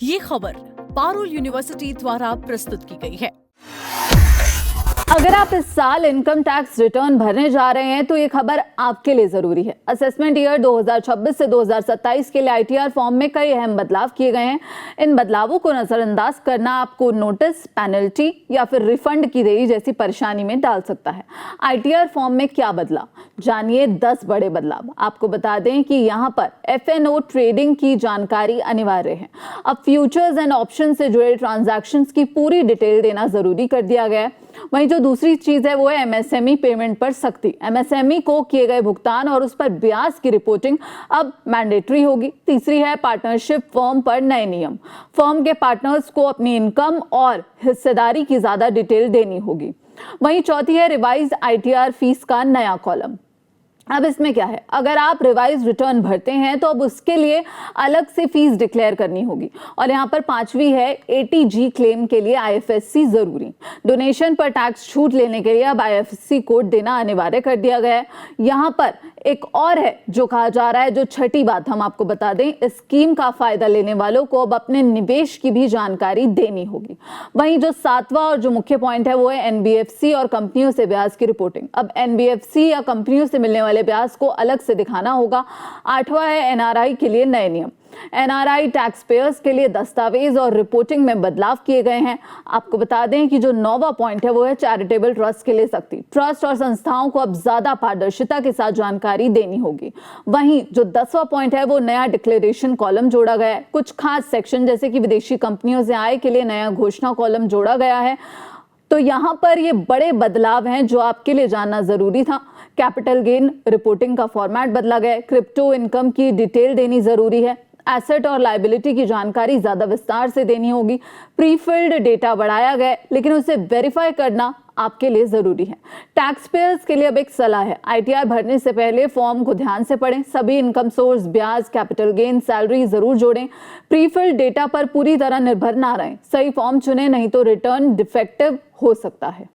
ये खबर पारुल यूनिवर्सिटी द्वारा प्रस्तुत की गई है। अगर आप इस साल इनकम टैक्स रिटर्न भरने जा रहे हैं तो ये खबर आपके लिए जरूरी है। असेसमेंट ईयर 2026 से 2027 के लिए आईटीआर फॉर्म में कई अहम बदलाव किए गए हैं। इन बदलावों को नजरअंदाज करना आपको नोटिस, पेनल्टी या फिर रिफंड की देरी जैसी परेशानी में डाल सकता है। आईटीआर फॉर्म में क्या बदला, जानिए 10 बड़े बदलाव। आपको बता दें कि यहाँ पर एफएनओ ट्रेडिंग की जानकारी अनिवार्य है। अब फ्यूचर्स एंड ऑप्शन से जुड़े ट्रांजैक्शन की पूरी डिटेल देना जरूरी कर दिया गया है। वहीं जो दूसरी चीज है वो है एमएसएमई पेमेंट पर सख्ती। एमएसएमई को किए गए भुगतान और उस पर ब्याज की रिपोर्टिंग अब मैंडेटरी होगी। तीसरी है पार्टनरशिप फर्म पर नए नियम। फर्म के पार्टनर्स को अपनी इनकम और हिस्सेदारी की ज्यादा डिटेल देनी होगी। वहीं चौथी है रिवाइज आईटीआर फीस का नया कॉलम। अब इसमें क्या है, अगर आप रिवाइज रिटर्न भरते हैं तो अब उसके लिए अलग से फीस डिक्लेयर करनी होगी। और यहाँ पर पांचवी है एटीजी क्लेम के लिए आईएफएससी जरूरी। डोनेशन पर टैक्स छूट लेने के लिए अब आईएफएससी कोड देना अनिवार्य कर दिया गया है। यहाँ पर एक और है जो कहा जा रहा है, जो छठी बात हम आपको बता दें, इस स्कीम का फायदा लेने वालों को अब अपने निवेश की भी जानकारी देनी होगी। वहीं जो सातवां और जो मुख्य पॉइंट है वो है एनबीएफसी और कंपनियों से ब्याज की रिपोर्टिंग। अब एनबीएफसी या कंपनियों से मिलने वाले ब्याज को अलग से दिखाना होगा। आठवां है एनआरआई के लिए नए नियम। एनआरआई टैक्स पेयर्स के लिए दस्तावेज और रिपोर्टिंग में बदलाव किए गए हैं। आपको बता दें कि जो 9वां पॉइंट है वो है चैरिटेबल ट्रस्ट के लिए सख्ती। ट्रस्ट और संस्थाओं को अब ज्यादा पारदर्शिता के साथ जानकारी देनी होगी। वहीं जो 10वां पॉइंट है वो नया डिक्लेरेशन कॉलम जोड़ा गया है। कुछ खास सेक्शन जैसे कि विदेशी कंपनियों से आय के लिए नया घोषणा कॉलम जोड़ा गया है। तो यहाँ पर ये बड़े बदलाव हैं जो आपके लिए जानना जरूरी था। कैपिटल गेन रिपोर्टिंग का फॉर्मेट बदला गया है। क्रिप्टो इनकम की डिटेल देनी जरूरी है। एसेट और लायबिलिटी की जानकारी ज्यादा विस्तार से देनी होगी। प्रीफिल्ड डेटा बढ़ाया गया है, लेकिन उसे वेरीफाई करना आपके लिए जरूरी है। टैक्स पेयर्स के लिए अब एक सलाह है, आईटीआर भरने से पहले फॉर्म को ध्यान से पढ़ें। सभी इनकम सोर्स, ब्याज, कैपिटल गेन, सैलरी जरूर जोड़ें। प्रीफिल्ड डेटा पर पूरी तरह निर्भर ना रहें। सही फॉर्म चुनें, नहीं तो रिटर्न डिफेक्टिव हो सकता है।